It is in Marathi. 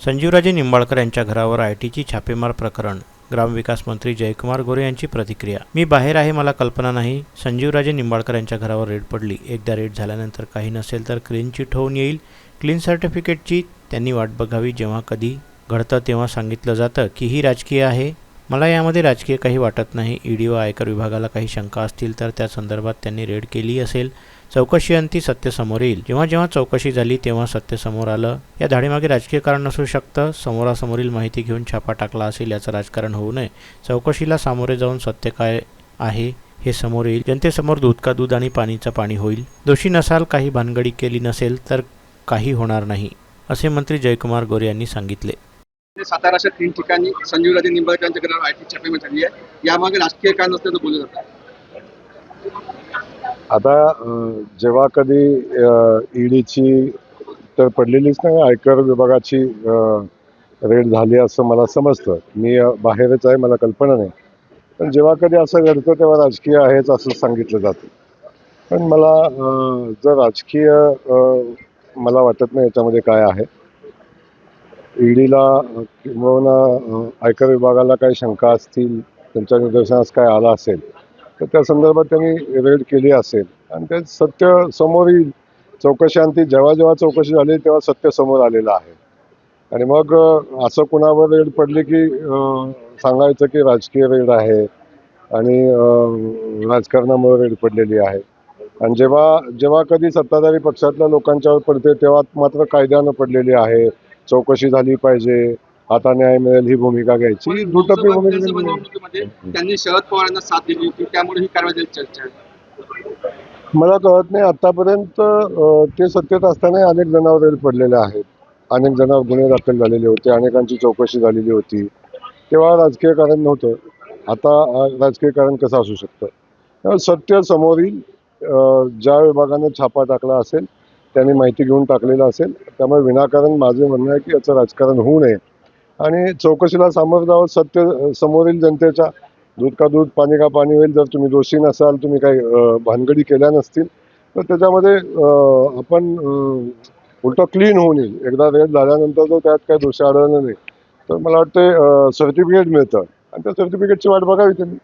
संजीवराजे निंबाळकर यांच्या घरावर आयटीची छापेमार प्रकरण. ग्रामविकास मंत्री जयकुमार गोरे यांची प्रतिक्रिया. मी बाहेर आहे, मला कल्पना नाही. संजीवराजे निंबाळकर यांच्या घरावर रेड पडली. एकदा रेड झाल्यानंतर काही नसेल तर क्लीनची ठेवून येईल. क्लीन सर्टिफिकेटची त्यांनी वाट बघावी. जेव्हा कधी घडतं तेव्हा सांगितलं जातं की ही राजकीय आहे. मला यामध्ये राजकीय काही वाटत नाही. ईडी व आयकर विभागाला काही शंका असतील तर त्या संदर्भात त्यांनी रेड केली असेल. चौकशीअंती सत्य समोर येईल. जेव्हा जेव्हा चौकशी झाली तेव्हा सत्य समोर आलं. या धाडीमागे राजकीय कारण नसू शकतं. समोरासमोरील माहिती घेऊन छापा टाकला असेल याचं राजकारण होऊ नये. चौकशीला सामोरे जाऊन सत्य काय आहे हे समोर येईल. जनतेसमोर दूध का दूध आणि पाणीचं पाणी होईल. दोषी नसाल, काही भानगडी केली नसेल तर काही होणार नाही, असे मंत्री जयकुमार गोरे यांनी सांगितले. साताराच्या 3 ठिकाणी संजीवराजे निंबाळकर यांच्या घरावर आयटी छापेमारी झाली आहे. यामागे राजकीय कारण असल्याचं बोललं जातं. आता जेव्हा कधी ईडीची तर पडलेलीच नाही, आयकर विभागाची रेड झाली असं मला समजतं. मी बाहेरच आहे, मला कल्पना नाही. पण जेव्हा कधी असं घडतं तेव्हा राजकीय आहेच असं सांगितलं जातं. पण मला जर राजकीय मला वाटत नाही याच्यामध्ये काय आहे. ईडीला किंवा आयकर विभागाला काही शंका असतील, त्यांच्या निदर्शनास काय आला असेल तर त्या संदर्भात त्यांनी रेड केली असेल आणि ते सत्य समोर येईल. चौकशीअंती जेव्हा चौकशी झाली तेव्हा सत्य समोर आलेलं आहे. आणि मग असं कुणावर रेड पडली की सांगायचं की राजकीय रेड आहे आणि राजकारणामुळे रेड पडलेली आहे. आणि जेव्हा कधी सत्ताधारी पक्षातल्या लोकांच्यावर पडते तेव्हा मात्र कायद्यानं पडलेली आहे. चौकशी झाली पाहिजे, आता न्याय मिळेल ही भूमिका घ्यायची. दुटप्पी भूमिका त्यांनी शरद पवारांना साथ दिली होती, त्यामुळे ही कारवाई झाली चर्चा आहे. मला कळत नाही. आतापर्यंत ते सत्तेत असताना अनेक जणांवर रेड पडलेले आहेत. अनेक जणांवर गुन्हे दाखल झालेले होते, अनेकांची चौकशी झालेली होती. तेव्हा राजकीय कारण नव्हतं. आता राजकीय कारण कसं असू शकतं. सत्य समोर येईल. ज्या विभागाने छापा टाकला असेल त्यांनी माहिती घेऊन टाकलेलं असेल. त्यामुळे विनाकारण माझे म्हणणं आहे की याचं राजकारण होऊ नये आणि चौकशीला सामोरं जावं. सत्य समोर येईल जनतेच्या. दूध का दूध पाणी का पाणी होईल. जर तुम्ही दोषी नसाल, तुम्ही काही भानगडी केल्या नसतील तर त्याच्यामध्ये आपण उलटं क्लीन होऊन येईल. एकदा रेड झाल्यानंतर जर त्यात काही दोषी आढळलं नाही तर मला वाटतं सर्टिफिकेट मिळतं आणि त्या सर्टिफिकेटची वाट बघावी त्यांनी.